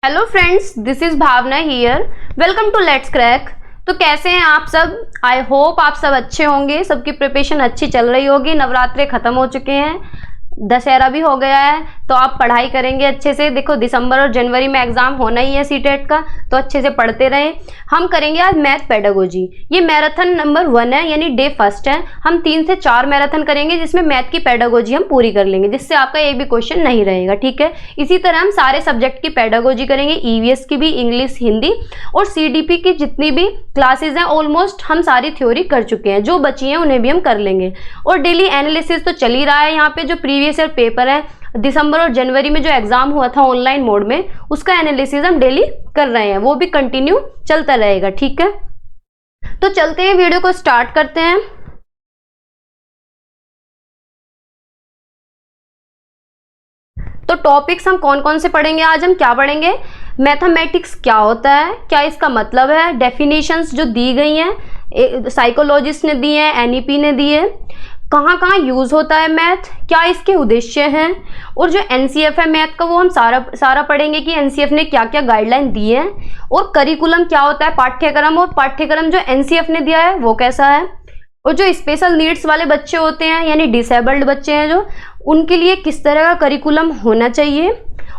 Hello friends, this is Bhavna here. Welcome to let's crack. तो कैसे हैं आप सब? आई होप आप सब अच्छे होंगे, सबकी प्रिपरेशन अच्छी चल रही होगी। नवरात्रे खत्म हो चुके हैं, दशहरा भी हो गया है, तो आप पढ़ाई करेंगे अच्छे से। देखो, दिसंबर और जनवरी में एग्जाम होना ही है सीटेट का, तो अच्छे से पढ़ते रहें। हम करेंगे आज मैथ पेडागोजी। ये मैराथन नंबर 1 है, यानी डे फर्स्ट है। हम 3 से 4 मैराथन करेंगे जिसमें मैथ की पेडागोजी हम पूरी कर लेंगे, जिससे आपका एक भी क्वेश्चन नहीं रहेगा। ठीक है, इसी तरह हम सारे सब्जेक्ट की पेडागोजी करेंगे, ईवीएस की भी, इंग्लिश, हिंदी और सीडीपी की जितनी भी क्लासेज हैं ऑलमोस्ट हम सारी थ्योरी कर चुके हैं। जो बची हैं उन्हें भी हम कर लेंगे। और डेली एनालिसिस तो चल ही रहा है। यहाँ पे जो प्रीवियस ईयर पेपर है, दिसंबर और जनवरी में जो एग्जाम हुआ था ऑनलाइन मोड में, उसका एनालिसिस हम डेली कर रहे हैं, वो भी कंटिन्यू चलता रहेगा। ठीक है, तो चलते हैं, वीडियो को स्टार्ट करते हैं। तो टॉपिक्स हम कौन कौन से पढ़ेंगे आज? हम क्या पढ़ेंगे? मैथमेटिक्स क्या होता है, क्या इसका मतलब है, डेफिनेशंस जो दी गई हैं, साइकोलॉजिस्ट ने दी है, एनईपी ने दी है, कहाँ कहाँ यूज होता है मैथ, क्या इसके उद्देश्य हैं, और जो एनसीएफ है मैथ का वो हम सारा पढ़ेंगे कि एनसीएफ ने क्या क्या गाइडलाइन दी है, और करिकुलम क्या होता है, पाठ्यक्रम, और पाठ्यक्रम जो एनसीएफ ने दिया है वो कैसा है, और जो स्पेशल नीड्स वाले बच्चे होते हैं यानी डिसेबल्ड बच्चे हैं जो, उनके लिए किस तरह का करिकुलम होना चाहिए,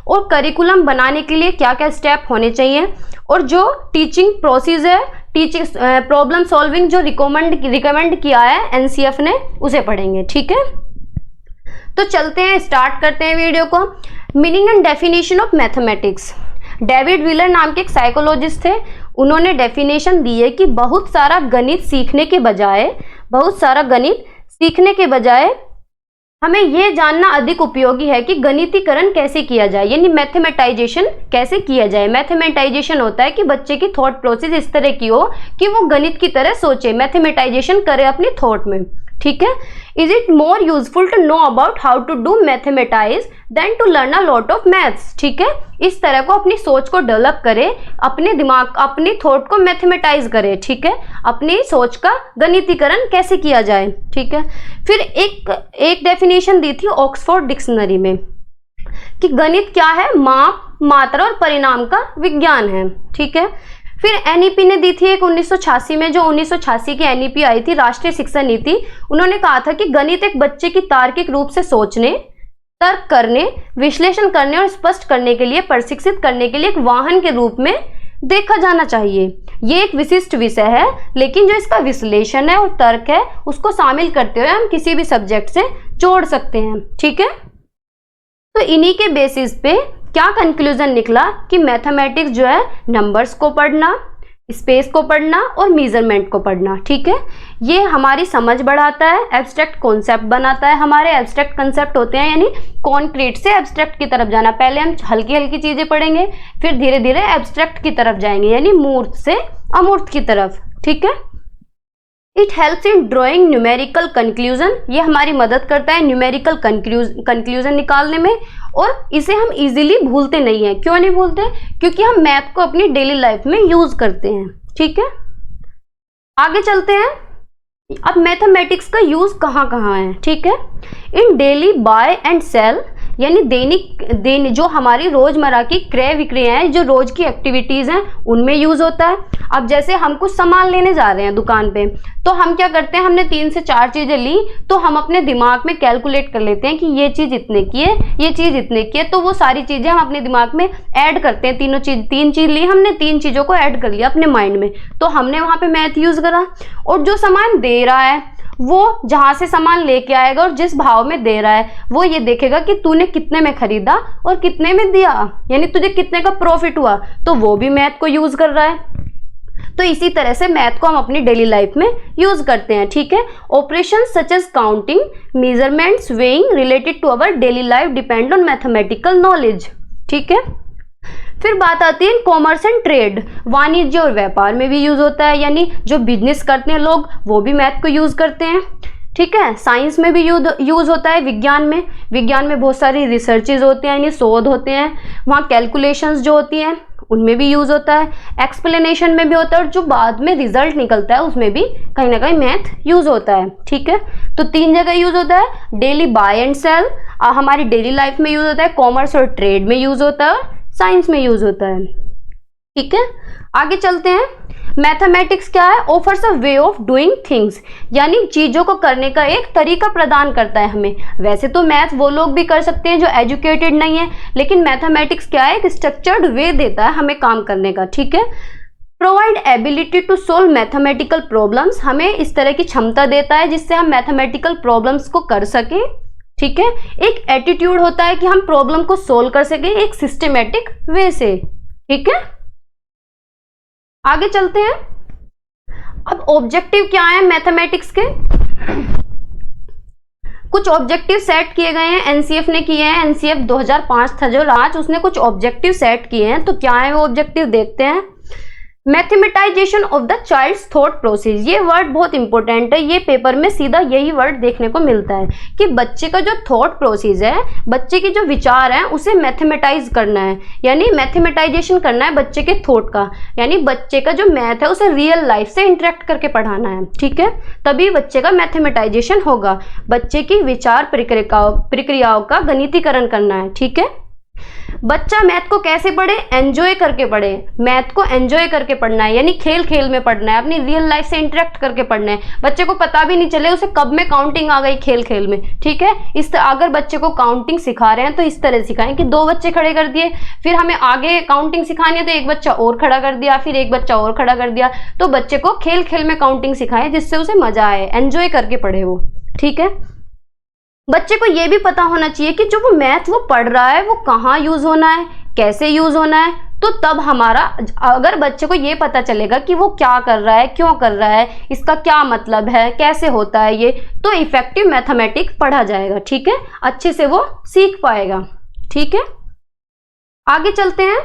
और करिकुलम बनाने के लिए क्या क्या स्टेप होने चाहिए, और जो टीचिंग प्रोसेस है, टीचिंग प्रॉब्लम सॉल्विंग जो रिकमेंड किया है एनसीएफ ने, उसे पढ़ेंगे। ठीक है, तो चलते हैं, स्टार्ट करते हैं वीडियो को। Meaning and definition of mathematics. David wheeler नाम के एक साइकोलॉजिस्ट थे, उन्होंने डेफिनेशन दी है कि बहुत सारा गणित सीखने के बजाय हमें यह जानना अधिक उपयोगी है कि गणितीकरण कैसे किया जाए, यानी मैथमेटाइजेशन कैसे किया जाए। मैथमेटाइजेशन होता है कि बच्चे की थॉट प्रोसेस इस तरह की हो कि वो गणित की तरह सोचे, मैथमेटाइजेशन करे अपनी थॉट में। ठीक है, is it more useful to know about how to do mathematise than to learn a lot of maths. ठीक है, इस तरह को अपनी सोच को डेवलप करे, अपने दिमाग, अपनी थॉट को मैथमेटाइज करे। ठीक है, अपनी सोच का गणितीकरण कैसे किया जाए। ठीक है, फिर एक डेफिनेशन दी थी ऑक्सफोर्ड डिक्शनरी में कि गणित क्या है? माप, मात्रा और परिणाम का विज्ञान है। ठीक है, फिर एनईपी ने दी थी एक 1986 में, जो 1986 की एनईपी आई थी, राष्ट्रीय शिक्षा नीति। उन्होंने कहा था कि गणित एक बच्चे की तार्किक रूप से सोचने, तर्क करने, विश्लेषण करने और स्पष्ट करने के लिए, प्रशिक्षित करने के लिए एक वाहन के रूप में देखा जाना चाहिए। ये एक विशिष्ट विषय है, लेकिन जो इसका विश्लेषण है और तर्क है, उसको शामिल करते हुए हम किसी भी सब्जेक्ट से जोड़ सकते हैं। ठीक है, तो इन्हीं के बेसिस पे क्या कंक्लूजन निकला कि मैथमेटिक्स जो है नंबर्स को पढ़ना, स्पेस को पढ़ना और मेजरमेंट को पढ़ना। ठीक है, ये हमारी समझ बढ़ाता है, एब्स्ट्रैक्ट कॉन्सेप्ट बनाता है। हमारे एब्स्ट्रैक्ट कॉन्सेप्ट होते हैं यानी कॉन्क्रीट से एब्स्ट्रैक्ट की तरफ जाना। पहले हम हल्की हल्की चीजें पढ़ेंगे, फिर धीरे धीरे एब्स्ट्रैक्ट की तरफ जाएंगे, यानी मूर्त से अमूर्त की तरफ। ठीक है, it helps in drawing numerical conclusion. ये हमारी मदद करता है न्यूमेरिकल कंक्लूजन निकालने में, और इसे हम इजीली भूलते नहीं हैं। क्यों नहीं भूलते? क्योंकि हम मैथ को अपनी डेली लाइफ में यूज करते हैं। ठीक है, आगे चलते हैं। अब मैथमेटिक्स का यूज कहाँ कहाँ है? ठीक है, इन डेली बाय एंड सेल, यानी दैनिक जो हमारी रोजमर्रा की क्रय विक्रय हैं, जो रोज की एक्टिविटीज हैं, उनमें यूज होता है। अब जैसे हम कुछ सामान लेने जा रहे हैं दुकान पे, तो हम क्या करते हैं, हमने 3 से 4 चीजें ली, तो हम अपने दिमाग में कैलकुलेट कर लेते हैं कि ये चीज इतने की है, ये चीज इतने की है, तो वो सारी चीजें हम अपने दिमाग में ऐड करते हैं। 3 चीज ली हमने, 3 चीजों को ऐड कर लिया अपने माइंड में, तो हमने वहां पे मैथ यूज करा। और जो सामान दे रहा है, वो जहां से सामान लेके आएगा और जिस भाव में दे रहा है, वो ये देखेगा कि तूने कितने में खरीदा और कितने में दिया, यानी तुझे कितने का प्रॉफिट हुआ, तो वो भी मैथ को यूज कर रहा है। तो इसी तरह से मैथ को हम अपनी डेली लाइफ में यूज करते हैं। ठीक है, operation such as counting, measurements, weighing related to our daily life depend on mathematical knowledge. ठीक है, फिर बात आती है कॉमर्स एंड ट्रेड, वाणिज्य और व्यापार में भी यूज होता है, यानी जो बिजनेस करते हैं लोग वो भी मैथ को यूज करते हैं। ठीक है, साइंस में भी यूज होता है, विज्ञान में बहुत सारी रिसर्चेज होते हैं, यानी शोध होते हैं, वहाँ कैलकुलेशंस जो होती हैं उनमें भी यूज होता है, एक्सप्लेनेशन में भी होता है, और जो बाद में रिजल्ट निकलता है उसमें भी कहीं ना कहीं मैथ यूज होता है। ठीक है, तो 3 जगह यूज होता है। डेली बाय एंड सेल हमारी डेली लाइफ में यूज होता है, कॉमर्स और ट्रेड में यूज होता है, साइंस में यूज होता है। ठीक है, आगे चलते हैं। मैथमेटिक्स क्या है? Offers a way of doing things, यानी चीजों को करने का एक तरीका प्रदान करता है हमें। वैसे तो मैथ वो लोग भी कर सकते हैं जो एजुकेटेड नहीं है, लेकिन मैथमेटिक्स क्या है? एक स्ट्रक्चर्ड वे देता है हमें काम करने का। ठीक है, provide ability to solve mathematical problems, हमें इस तरह की क्षमता देता है जिससे हम मैथमेटिकल प्रॉब्लम्स को कर सकें। ठीक है, एक एटीट्यूड होता है कि हम प्रॉब्लम को सोल्व कर सकें एक सिस्टमेटिक वे से। ठीक है, आगे चलते हैं। अब ऑब्जेक्टिव क्या है मैथमेटिक्स के? कुछ ऑब्जेक्टिव सेट किए गए हैं, एनसीएफ ने किए हैं। एनसीएफ 2005 था जो आज, उसने कुछ ऑब्जेक्टिव सेट किए हैं। तो क्या है वो ऑब्जेक्टिव, देखते हैं। Mathematisation of the child's thought process, ये वर्ड बहुत इंपॉर्टेंट है, ये पेपर में सीधा यही वर्ड देखने को मिलता है कि बच्चे का जो थॉट प्रोसेस है, बच्चे के जो विचार हैं, उसे मैथमेटाइज करना है, यानी मैथमेटाइजेशन करना है बच्चे के थॉट का, यानी बच्चे का जो मैथ है उसे रियल लाइफ से इंटरेक्ट करके पढ़ाना है। ठीक है, तभी बच्चे का मैथमेटाइजेशन होगा। बच्चे की विचार प्रक्रियाओं का गणितीकरण करना है। ठीक है, बच्चा मैथ को कैसे पढ़े? एंजॉय करके पढ़े। मैथ को एंजॉय करके पढ़ना है, यानी खेल खेल में पढ़ना है, अपनी रियल लाइफ से इंटरेक्ट करके पढ़ना है। बच्चे को पता भी नहीं चले उसे कब में काउंटिंग आ गई खेल खेल में। ठीक है, अगर बच्चे को काउंटिंग सिखा रहे हैं तो इस तरह सिखाएं कि 2 बच्चे खड़े कर दिए, फिर हमें आगे काउंटिंग सिखानी है तो एक बच्चा और खड़ा कर दिया, फिर एक बच्चा और खड़ा कर दिया। तो बच्चे को खेल खेल में काउंटिंग सिखाएं जिससे उसे मजा आए, एंजॉय करके पढ़े वो। ठीक है, बच्चे को यह भी पता होना चाहिए कि जो वो मैथ वो पढ़ रहा है वो कहाँ यूज होना है, कैसे यूज होना है। तो तब हमारा, अगर बच्चे को ये पता चलेगा कि वो क्या कर रहा है, क्यों कर रहा है, इसका क्या मतलब है, कैसे होता है ये, तो इफेक्टिव मैथमेटिक्स पढ़ा जाएगा। ठीक है, अच्छे से वो सीख पाएगा। ठीक है, आगे चलते हैं।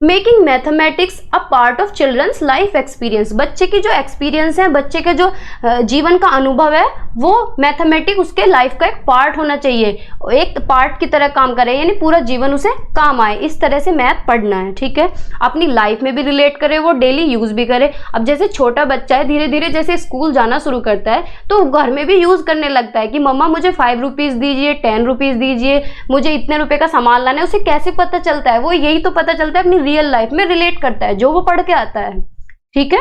Making mathematics a part of children's life experience, बच्चे की जो एक्सपीरियंस है, बच्चे के जो जीवन का अनुभव है, वो मैथमेटिक्स उसके लाइफ का एक पार्ट होना चाहिए, एक पार्ट की तरह काम करे, यानी पूरा जीवन उसे काम आए। इस तरह से मैथ पढ़ना है। ठीक है, अपनी लाइफ में भी रिलेट करे, वो डेली यूज भी करे। अब जैसे छोटा बच्चा है, धीरे धीरे जैसे स्कूल जाना शुरू करता है तो घर में भी यूज करने लगता है कि मम्मा मुझे 5 रुपीज दीजिए, 10 रुपीज दीजिए, मुझे इतने रुपए का सामान लाना है। उसे कैसे पता चलता है? वो यही तो पता चलता है, अपनी रियल लाइफ में रिलेट करता है जो वो पढ़ के आता है। ठीक है,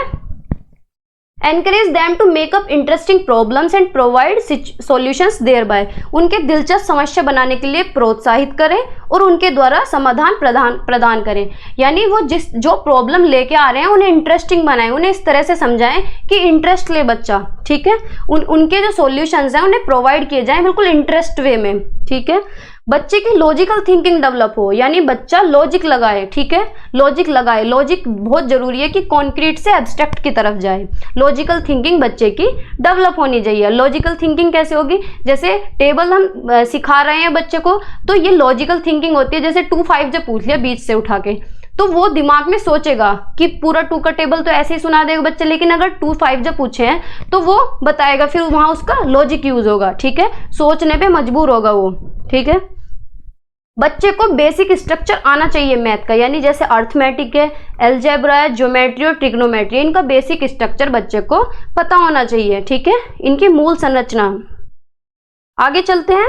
encourage them to make up interesting problems and provide solutions thereby, उनके दिलचस्प समस्या बनाने के लिए प्रोत्साहित करें और उनके द्वारा समाधान प्रदान करें, यानी वो जो प्रॉब्लम लेके आ रहे हैं उन्हें इंटरेस्टिंग बनाएं, उन्हें इस तरह से समझाएं कि इंटरेस्ट ले बच्चा। ठीक है, उनके जो सॉल्यूशंस हैं उन्हें प्रोवाइड किए जाएं बिल्कुल इंटरेस्ट वे में। ठीक है, बच्चे की लॉजिकल थिंकिंग डेवलप हो, यानी बच्चा लॉजिक लगाए। ठीक है, लॉजिक लगाए, लॉजिक बहुत जरूरी है कि कॉन्क्रीट से एब्स्ट्रैक्ट की तरफ जाए। लॉजिकल थिंकिंग बच्चे की डेवलप होनी चाहिए। लॉजिकल थिंकिंग कैसे होगी? जैसे टेबल हम सिखा रहे हैं बच्चे को, तो ये लॉजिकल थिंकिंग होती है। जैसे 2 5 जब पूछ लिया बीच से उठा के, तो वो दिमाग में सोचेगा कि पूरा 2 का टेबल तो ऐसे ही सुना देगा बच्चे, लेकिन अगर 2 5 जब पूछे हैं तो वो बताएगा, फिर वहां उसका लॉजिक यूज होगा। ठीक है, सोचने पे मजबूर होगा वो। ठीक है, बच्चे को बेसिक स्ट्रक्चर आना चाहिए मैथ का, यानी जैसे अर्थमेटिक है, अलजेब्रा है, ज्योमेट्री और ट्रिग्नोमेट्री, इनका बेसिक स्ट्रक्चर बच्चे को पता होना चाहिए। ठीक है, इनकी मूल संरचना। आगे चलते हैं।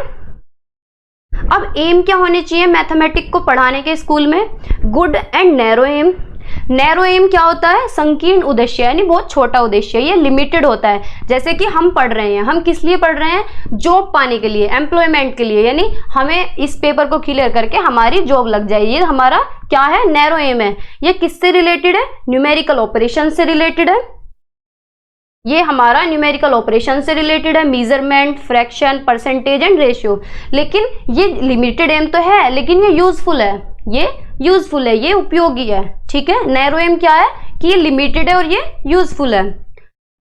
अब एम क्या होने चाहिए मैथमेटिक्स को पढ़ाने के स्कूल में? Good and narrow aim. Narrow aim क्या होता है? संकीर्ण उद्देश्य, यानी बहुत छोटा उद्देश्य, ये लिमिटेड होता है। जैसे कि हम पढ़ रहे हैं, हम किस लिए पढ़ रहे हैं? जॉब पाने के लिए, एम्प्लॉयमेंट के लिए, यानी हमें इस पेपर को क्लियर करके हमारी जॉब लग जाए, ये हमारा क्या है? नैरो एम है। ये किससे रिलेटेड है? न्यूमेरिकल ऑपरेशन से रिलेटेड है। ये हमारा न्यूमेरिकल ऑपरेशन से रिलेटेड है, measurement, fraction, percentage and ratio. लेकिन ये लिमिटेड एम तो है, लेकिन ये यूजफुल है, ये यूजफुल है, ये उपयोगी है। ठीक है, नैरो एम क्या है कि ये लिमिटेड है और ये यूजफुल है।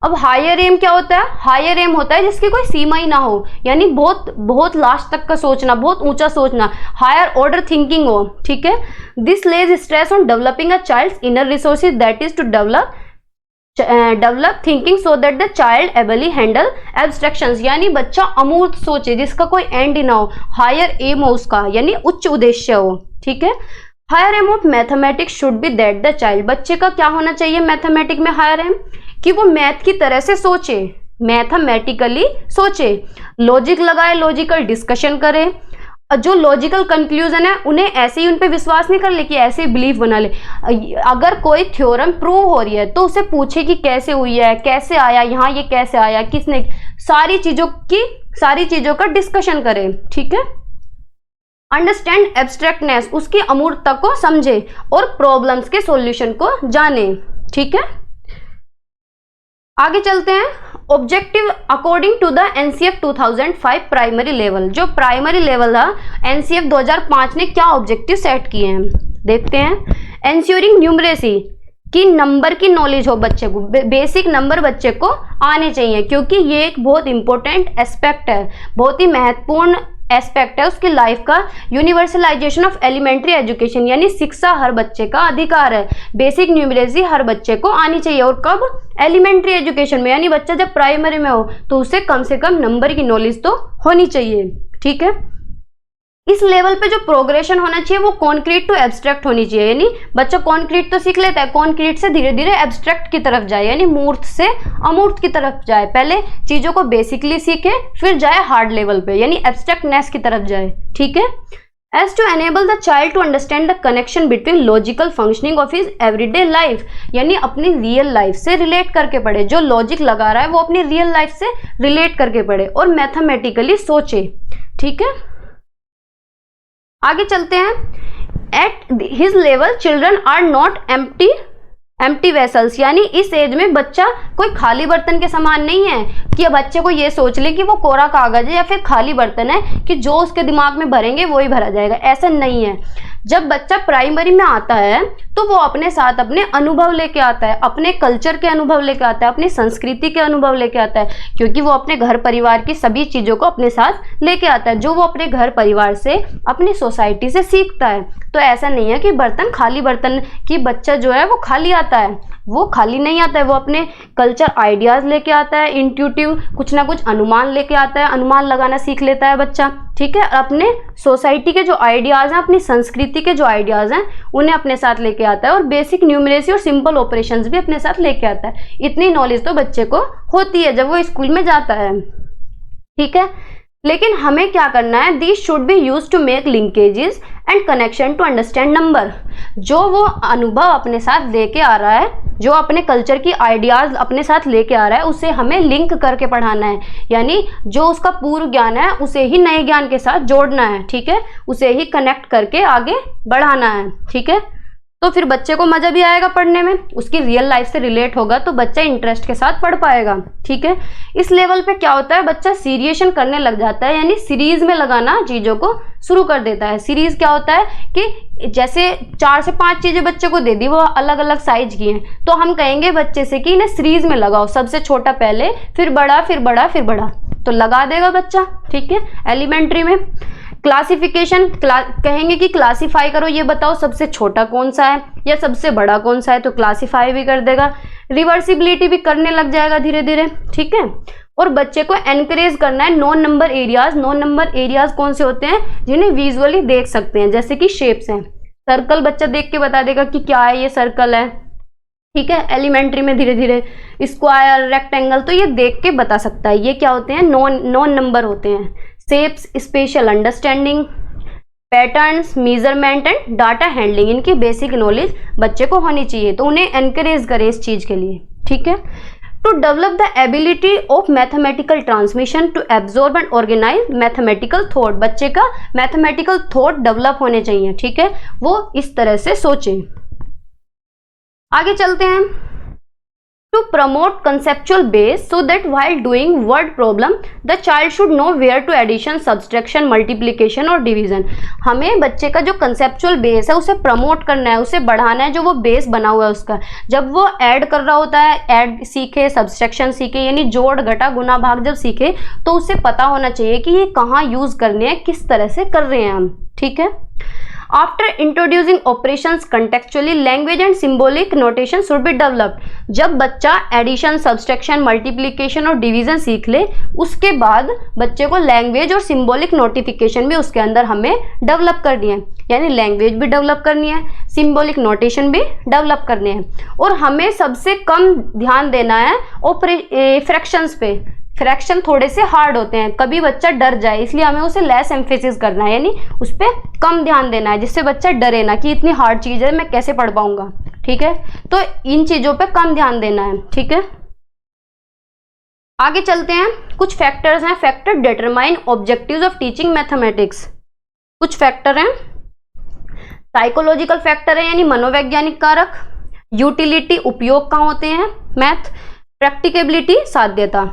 अब हायर एम क्या होता है? हायर एम होता है जिसकी कोई सीमा ही ना हो, यानी बहुत बहुत लास्ट तक का सोचना, बहुत ऊंचा सोचना, हायर ऑर्डर थिंकिंग हो। ठीक है, this lays stress on developing a child's inner resources, that is to develop thinking so that the child ably handle abstractions, यानी बच्चा अमूर्त सोचे जिसका कोई एंड ही ना हो, हायर एम हो उसका, यानी उच्च उद्देश्य हो। ठीक है, higher aim of mathematics should be that the child, बच्चे का क्या होना चाहिए मैथमेटिक्स में हायर एम? कि वो मैथ की तरह से सोचे, मैथमेटिकली सोचे, लॉजिक लगाए, लॉजिकल डिस्कशन करे, जो लॉजिकल कंक्लूजन है उन्हें ऐसे ही उन पे विश्वास नहीं कर ले कि ऐसे बिलीफ बना ले। अगर कोई थ्योरम प्रूव हो रही है तो उसे पूछे कि कैसे हुई है, कैसे आया यहाँ, ये कैसे आया, किसने, सारी चीजों का डिस्कशन करें। ठीक है, अंडरस्टैंड एब्स्ट्रैक्टनेस, उसकी अमूर्तता को समझे और प्रॉब्लम्स के सॉल्यूशन को जाने। ठीक है, आगे चलते हैं। Objective according to the NCF 2005 primary level, जो प्राइमरी लेवल था एनसीएफ 2005 ने क्या ऑब्जेक्टिव सेट किए हैं देखते हैं। एंश्योरिंग न्यूमरेसी, कि नंबर की नॉलेज हो बच्चे को, बेसिक नंबर बच्चे को आने चाहिए, क्योंकि ये एक बहुत इंपॉर्टेंट एस्पेक्ट है, बहुत ही महत्वपूर्ण एस्पेक्ट है उसकी लाइफ का। यूनिवर्सलाइजेशन ऑफ एलिमेंट्री एजुकेशन, यानी शिक्षा हर बच्चे का अधिकार है। बेसिक न्यूमरेसी हर बच्चे को आनी चाहिए, और कब? एलिमेंट्री एजुकेशन में, यानी बच्चा जब प्राइमरी में हो तो उसे कम से कम नंबर की नॉलेज तो होनी चाहिए। ठीक है, इस लेवल पे जो प्रोग्रेशन होना चाहिए वो कॉन्क्रीट टू एब्स्ट्रैक्ट होनी चाहिए, यानी बच्चा कॉन्क्रीट तो सीख लेता है, कॉन्क्रीट से धीरे धीरे एब्स्ट्रैक्ट की तरफ जाए, यानी मूर्त से अमूर्त की तरफ जाए। पहले चीजों को बेसिकली सीखे, फिर जाए हार्ड लेवल पे, यानी एब्स्ट्रैक्टनेस की तरफ जाए। ठीक है, as to enable the child to understand the connection between logical functioning of his everyday life, यानी अपनी रियल लाइफ से रिलेट करके पढ़े, जो लॉजिक लगा रहा है वो अपनी रियल लाइफ से रिलेट करके पढ़े और मैथमेटिकली सोचे। ठीक है, आगे चलते हैं। At his level children are not empty vessels, यानी इस एज में बच्चा कोई खाली बर्तन के समान नहीं है कि बच्चे को ये सोच ले कि वो कोरा कागज है या फिर खाली बर्तन है कि जो उसके दिमाग में भरेंगे वो ही भरा जाएगा, ऐसा नहीं है। जब बच्चा प्राइमरी में आता है तो वो अपने साथ अपने अनुभव लेके आता है, अपने कल्चर के अनुभव लेके आता है, अपनी संस्कृति के अनुभव लेके आता है, क्योंकि वो अपने घर परिवार की सभी चीज़ों को अपने साथ लेके आता है, जो वो अपने घर परिवार से, अपनी सोसाइटी से सीखता है। तो ऐसा नहीं है कि खाली बर्तन की बच्चा जो है वो खाली आता है, वो खाली नहीं आता है, वो अपने कल्चर आइडियाज़ लेके आता है, इंट्यूटिव कुछ ना कुछ अनुमान लेके आता है, अनुमान लगाना सीख लेता है बच्चा। ठीक है, अपने सोसाइटी के जो आइडियाज़ हैं, अपनी संस्कृति के जो आइडियाज़ हैं, उन्हें अपने साथ लेके आता है, और बेसिक न्यूमरेसी और सिंपल ऑपरेशंस भी अपने साथ लेके आता है। इतनी नॉलेज तो बच्चे को होती है जब वो स्कूल में जाता है। ठीक है, लेकिन हमें क्या करना है? This should be use to make linkages and connection to understand number. जो वो अनुभव अपने साथ लेके आ रहा है, जो अपने कल्चर की आइडियाज अपने साथ लेके आ रहा है, उसे हमें लिंक करके पढ़ाना है, यानी जो उसका पूर्व ज्ञान है उसे ही नए ज्ञान के साथ जोड़ना है। ठीक है, उसे ही कनेक्ट करके आगे बढ़ाना है। ठीक है, तो फिर बच्चे को मजा भी आएगा पढ़ने में, उसकी रियल लाइफ से रिलेट होगा तो बच्चा इंटरेस्ट के साथ पढ़ पाएगा। ठीक है, इस लेवल पे क्या होता है, बच्चा सीरिएशन करने लग जाता है, यानी सीरीज में लगाना चीजों को शुरू कर देता है। सीरीज क्या होता है कि जैसे 4 से 5 चीजें बच्चे को दे दी, वो अलग अलग साइज की हैं, तो हम कहेंगे बच्चे से कि इन्हें सीरीज में लगाओ, सबसे छोटा पहले, फिर बड़ा, फिर बड़ा, फिर बड़ा, तो लगा देगा बच्चा। ठीक है, एलिमेंट्री में क्लासिफिकेशन कहेंगे कि क्लासिफाई करो, ये बताओ सबसे छोटा कौन सा है या सबसे बड़ा कौन सा है, तो क्लासिफाई भी कर देगा। रिवर्सिबिलिटी भी करने लग जाएगा धीरे धीरे। ठीक है, और बच्चे को एनकरेज करना है non number areas. Non number areas कौन से होते हैं? जिन्हें विजुअली देख सकते हैं, जैसे कि शेप्स हैं। सर्कल बच्चा देख के बता देगा कि क्या है, ये सर्कल है। ठीक है, एलिमेंट्री में धीरे धीरे स्क्वायर, रेक्टेंगल, तो ये देख के बता सकता है। ये क्या होते हैं? नॉन नंबर होते हैं। Shapes, special understanding, patterns, measurement and data handling, इनकी बेसिक नॉलेज बच्चे को होनी चाहिए, तो उन्हें एनकरेज करें इस चीज के लिए। ठीक है, to develop the ability of mathematical transmission to absorb and organise mathematical thought, बच्चे का मैथमेटिकल थॉट डेवलप होने चाहिए। ठीक है, वो इस तरह से सोचे। आगे चलते हैं। To promote conceptual base so that while doing word problem the child should know where to addition, subtraction, multiplication और division। हमें बच्चे का जो conceptual base है उसे प्रमोट करना है, उसे बढ़ाना है, जो वो बेस बना हुआ है उसका। जब वो ऐड कर रहा होता है, ऐड सीखे, सब्सट्रैक्शन सीखे, यानी जोड़ घटा गुना भाग जब सीखे, तो उसे पता होना चाहिए कि ये कहाँ यूज करने हैं, किस तरह से कर रहे हैं हम। ठीक है, After introducing operations contextually, language and symbolic notation should be developed। जब बच्चा एडिशन, सब्सट्रैक्शन, मल्टीप्लिकेशन और डिवीजन सीख ले, उसके बाद बच्चे को लैंग्वेज और सिंबॉलिक नोटिफिकेशन भी उसके अंदर हमें डेवलप करनी है, यानी लैंग्वेज भी डेवलप करनी है, सिंबॉलिक नोटेशन भी डेवलप करने हैं। और हमें सबसे कम ध्यान देना है फ्रैक्शंस पे। फ्रैक्शन थोड़े से हार्ड होते हैं, कभी बच्चा डर जाए, इसलिए हमें उसे लेस एम्फेसिस करना है, यानी उस पर कम ध्यान देना है, जिससे बच्चा डरे ना कि इतनी हार्ड चीज है मैं कैसे पढ़ पाऊंगा। ठीक है, तो इन चीजों पे कम ध्यान देना है। ठीक है, आगे चलते हैं। कुछ फैक्टर्स हैं, factor determine objectives of teaching mathematics. कुछ फैक्टर हैं, साइकोलॉजिकल फैक्टर है यानी मनोवैज्ञानिक कारक, यूटिलिटी उपयोग कहाँ होते हैं मैथ, प्रैक्टिकेबिलिटी साध्यता।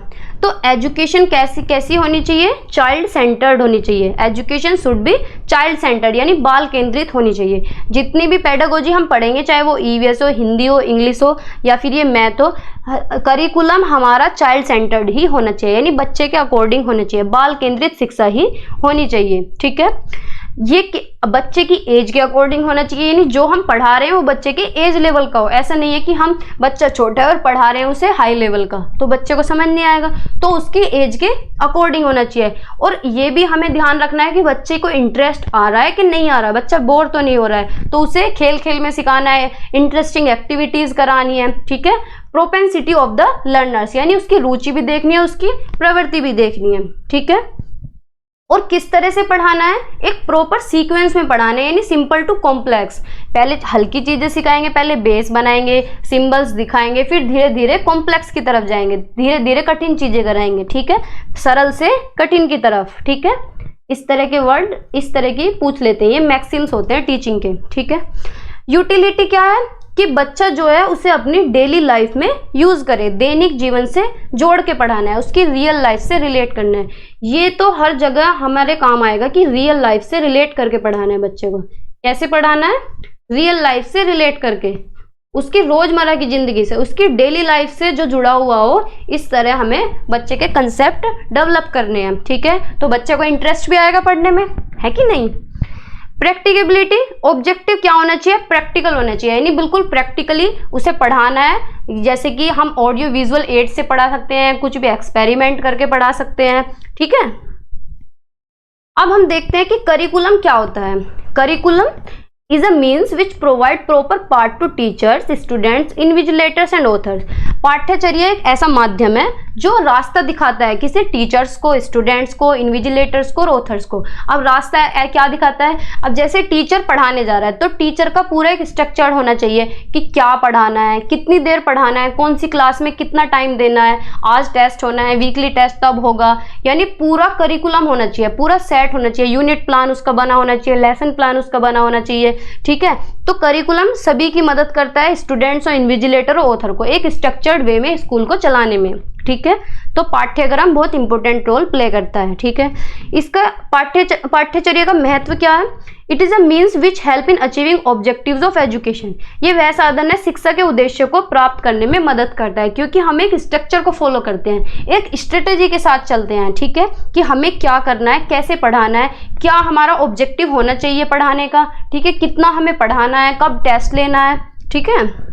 तो एजुकेशन कैसी होनी चाहिए, चाइल्ड सेंटर्ड होनी चाहिए। Education should be child centred यानी बाल केंद्रित होनी चाहिए। जितनी भी पेडागोजी हम पढ़ेंगे, चाहे वो ईवीएस हो, हिंदी हो, इंग्लिश हो या फिर ये मैथ हो, करिकुलम हमारा चाइल्ड सेंटर्ड ही होना चाहिए, यानी बच्चे के अकॉर्डिंग होना चाहिए, बाल केंद्रित शिक्षा ही होनी चाहिए। ठीक है, ये बच्चे की एज के अकॉर्डिंग होना चाहिए, यानी जो हम पढ़ा रहे हैं वो बच्चे के एज लेवल का हो। ऐसा नहीं है कि हम बच्चा छोटा है और पढ़ा रहे हैं उसे हाई लेवल का, तो बच्चे को समझ नहीं आएगा, तो उसकी एज के अकॉर्डिंग होना चाहिए। और ये भी हमें ध्यान रखना है कि बच्चे को इंटरेस्ट आ रहा है कि नहीं आ रहा है, बच्चा बोर तो नहीं हो रहा है, तो उसे खेल खेल में सिखाना है, इंटरेस्टिंग एक्टिविटीज करानी है। ठीक है, प्रोपेंसिटी ऑफ द लर्नर्स यानी उसकी रुचि भी देखनी है, उसकी प्रवृत्ति भी देखनी है। ठीक है, और किस तरह से पढ़ाना है, एक प्रॉपर सीक्वेंस में पढ़ाना है, यानी सिंपल टू कॉम्प्लेक्स। पहले हल्की चीजें सिखाएंगे, पहले बेस बनाएंगे, सिंबल्स दिखाएंगे, फिर धीरे धीरे कॉम्प्लेक्स की तरफ जाएंगे, धीरे धीरे कठिन चीजें कराएंगे। ठीक है, सरल से कठिन की तरफ। ठीक है, इस तरह के वर्ड इस तरह की पूछ लेते हैं, ये मैक्सिम्स होते हैं टीचिंग के। ठीक है, यूटिलिटी क्या है कि बच्चा जो है उसे अपनी डेली लाइफ में यूज करे, दैनिक जीवन से जोड़ के पढ़ाना है, उसकी रियल लाइफ से रिलेट करना है। ये तो हर जगह हमारे काम आएगा कि रियल लाइफ से रिलेट करके पढ़ाना है बच्चे को। कैसे पढ़ाना है, रियल लाइफ से रिलेट करके, उसकी रोजमर्रा की जिंदगी से, उसकी डेली लाइफ से जो जुड़ा हुआ हो, इस तरह हमें बच्चे के कंसेप्ट डेवलप करने हैं। ठीक है, तो बच्चे को इंटरेस्ट भी आएगा पढ़ने में, है कि नहीं। प्रैक्टिकेबिलिटी, ऑब्जेक्टिव क्या होना चाहिए, प्रैक्टिकल होना चाहिए, यानी बिल्कुल प्रैक्टिकली उसे पढ़ाना है। जैसे कि हम ऑडियो विजुअल एड से पढ़ा सकते हैं, कुछ भी एक्सपेरिमेंट करके पढ़ा सकते हैं। ठीक है, अब हम देखते हैं कि करिकुलम क्या होता है। Curriculum is a means which provide proper path to teachers, students, invigilators and authors। पाठ्यचर्या एक ऐसा माध्यम है जो रास्ता दिखाता है किसे, टीचर्स को, स्टूडेंट्स को, इन्विजिलेटर्स को और ऑथर्स को। अब रास्ता क्या दिखाता है, अब जैसे टीचर पढ़ाने जा रहा है तो टीचर का पूरा एक स्ट्रक्चर होना चाहिए कि क्या पढ़ाना है, कितनी देर पढ़ाना है, कौन सी क्लास में कितना टाइम देना है, आज टेस्ट होना है, वीकली टेस्ट तब होगा, यानी पूरा करिकुलम होना चाहिए, पूरा सेट होना चाहिए, यूनिट प्लान उसका बना होना चाहिए, लेसन प्लान उसका बना होना चाहिए। ठीक है, तो करिकुलम सभी की मदद करता है, स्टूडेंट्स और इन्विजिलेटर और ऑथर को, एक स्ट्रक्चर्ड वे में स्कूल को चलाने में। ठीक है, तो पाठ्यक्रम बहुत इंपॉर्टेंट रोल प्ले करता है। ठीक है, इसका पाठ्यचर्या का महत्व क्या है, it is a means which help in achieving objectives of education. ये वह साधन है शिक्षा के उद्देश्य को प्राप्त करने में मदद करता है, क्योंकि हम एक स्ट्रक्चर को फॉलो करते हैं, एक स्ट्रेटेजी के साथ चलते हैं। ठीक है, कि हमें क्या करना है, कैसे पढ़ाना है, क्या हमारा ऑब्जेक्टिव होना चाहिए पढ़ाने का। ठीक है, कितना हमें पढ़ाना है, कब टेस्ट लेना है। ठीक है,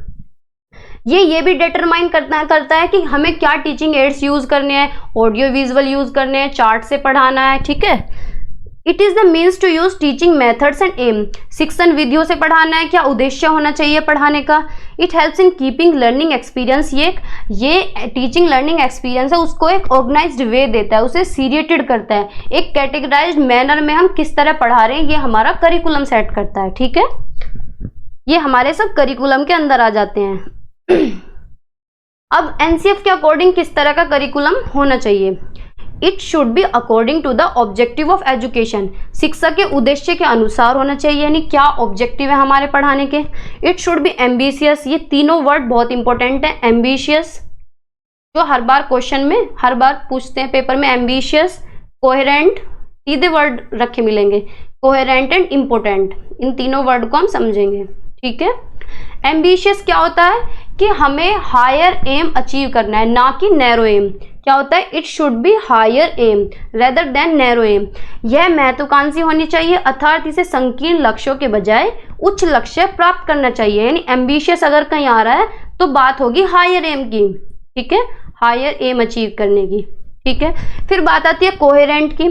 ये भी डिटरमाइन करता है कि हमें क्या टीचिंग एड्स यूज करने हैं, ऑडियो विजुअल यूज करने हैं, चार्ट से पढ़ाना है। ठीक है, it is the means to use teaching methods and aim, शिक्षण विधियों से पढ़ाना है, क्या उद्देश्य होना चाहिए पढ़ाने का। It helps in keeping learning experience, ये टीचिंग लर्निंग एक्सपीरियंस है उसको एक ऑर्गेनाइज्ड वे देता है, उसे सीरियटेड करता है, एक कैटेगराइज्ड मैनर में हम किस तरह पढ़ा रहे हैं ये हमारा करिकुलम सेट करता है। ठीक है, ये हमारे सब करिकुलम के अंदर आ जाते हैं। अब एनसीएफ के अकॉर्डिंग किस तरह का करिकुलम होना चाहिए, it should be according to the objective of education, शिक्षा के उद्देश्य के अनुसार होना चाहिए, यानी क्या ऑब्जेक्टिव है हमारे पढ़ाने के। इट शुड बी एम्बिशियस, ये तीनों वर्ड बहुत इंपॉर्टेंट है। एम्बिशियस जो हर बार क्वेश्चन में हर बार पूछते हैं पेपर में, एम्बिशियस, कोहेरेंट, सीधे वर्ड रखे मिलेंगे, कोहेरेंट एंड इम्पोर्टेंट, इन तीनों वर्ड को हम समझेंगे। ठीक है, एम्बिशियस क्या होता है कि हमें हायर एम अचीव करना है, ना कि नैरो एम। क्या होता है, it should be higher aim rather than narrow aim. यह महत्वाकांक्षी होनी चाहिए, अर्थात इसे संकीर्ण लक्ष्यों के बजाय उच्च लक्ष्य प्राप्त करना चाहिए, यानी एम्बिशियस अगर कहीं आ रहा है तो बात होगी हायर एम की। ठीक है, हायर एम अचीव करने की। ठीक है, फिर बात आती है कोहेरेंट की।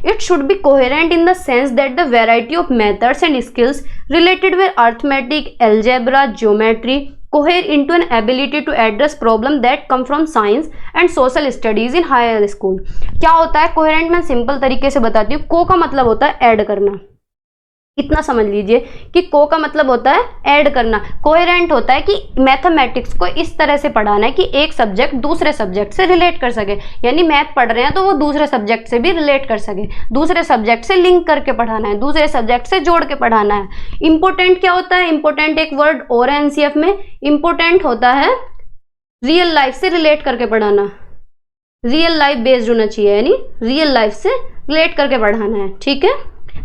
It should be coherent in the sense that the variety of methods and skills related with arithmetic, algebra, geometry, cohere into an ability to address problem that come from science and social studies in higher school. क्या होता है coherent? मैं simple तरीके से बताती हूँ। को का मतलब होता है ऐड करना, इतना समझ लीजिए कि को का मतलब होता है ऐड करना। कोहेरेंट होता है कि मैथमेटिक्स को इस तरह से पढ़ाना है कि एक सब्जेक्ट दूसरे सब्जेक्ट से रिलेट कर सके, यानी मैथ पढ़ रहे हैं तो वो दूसरे सब्जेक्ट से भी रिलेट कर सके, दूसरे सब्जेक्ट से लिंक करके पढ़ाना है, दूसरे सब्जेक्ट से जोड़ के पढ़ाना है। इंपॉर्टेंट क्या होता है? इंपॉर्टेंट एक वर्ड और है एनसीएफ में, इंपॉर्टेंट होता है रियल लाइफ से रिलेट करके पढ़ाना, रियल लाइफ बेस्ड होना चाहिए, यानी रियल लाइफ से रिलेट करके पढ़ाना है। ठीक है,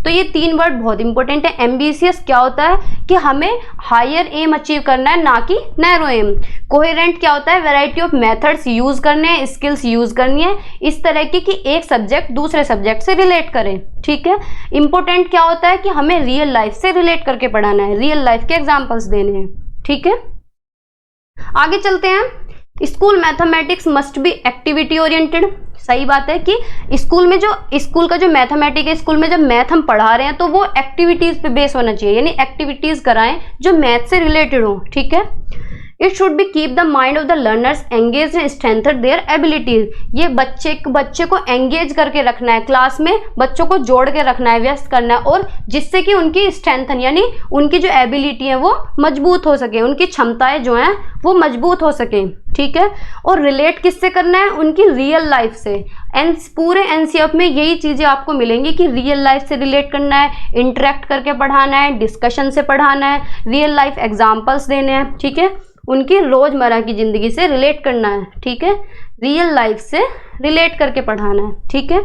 तो ये 3 वर्ड बहुत इंपॉर्टेंट है। एम्बिशियस क्या होता है कि हमें हायर एम अचीव करना है, ना कि नैरो एम। कोहेरेंट क्या होता है? वैरायटी ऑफ मेथड्स यूज करने हैं, स्किल्स यूज करनी है इस तरह की कि एक सब्जेक्ट दूसरे सब्जेक्ट से रिलेट करे। ठीक है, इंपॉर्टेंट क्या होता है कि हमें रियल लाइफ से रिलेट करके पढ़ाना है, रियल लाइफ के एग्जाम्पल्स देने हैं। ठीक है, आगे चलते हैं। School mathematics must be activity oriented. सही बात है कि स्कूल का जो मैथमेटिक्स है, स्कूल में जब मैथ हम पढ़ा रहे हैं तो वो एक्टिविटीज पे बेस होना चाहिए, यानी एक्टिविटीज कराएं जो मैथ से रिलेटेड हो। ठीक है, it should be keep the mind of the learners engage and strengthen there abilities. ये बच्चे को एंगेज करके रखना है, क्लास में बच्चों को जोड़ के रखना है, व्यस्त करना है, और जिससे कि उनकी स्ट्रेंथन यानी उनकी जो एबिलिटी है वो मजबूत हो सके, उनकी क्षमताएं जो हैं वो मजबूत हो सके। ठीक है, और रिलेट किससे करना है? उनकी रियल लाइफ से। पूरे एनसीएफ में यही चीजें आपको मिलेंगी कि रियल लाइफ से रिलेट करना है, इंटरेक्ट करके पढ़ाना है, डिस्कशन से पढ़ाना है, रियल लाइफ एग्जाम्पल्स देने हैं। ठीक है, उनकी रोजमर्रा की जिंदगी से रिलेट करना है। ठीक है, रियल लाइफ से रिलेट करके पढ़ाना है। ठीक है,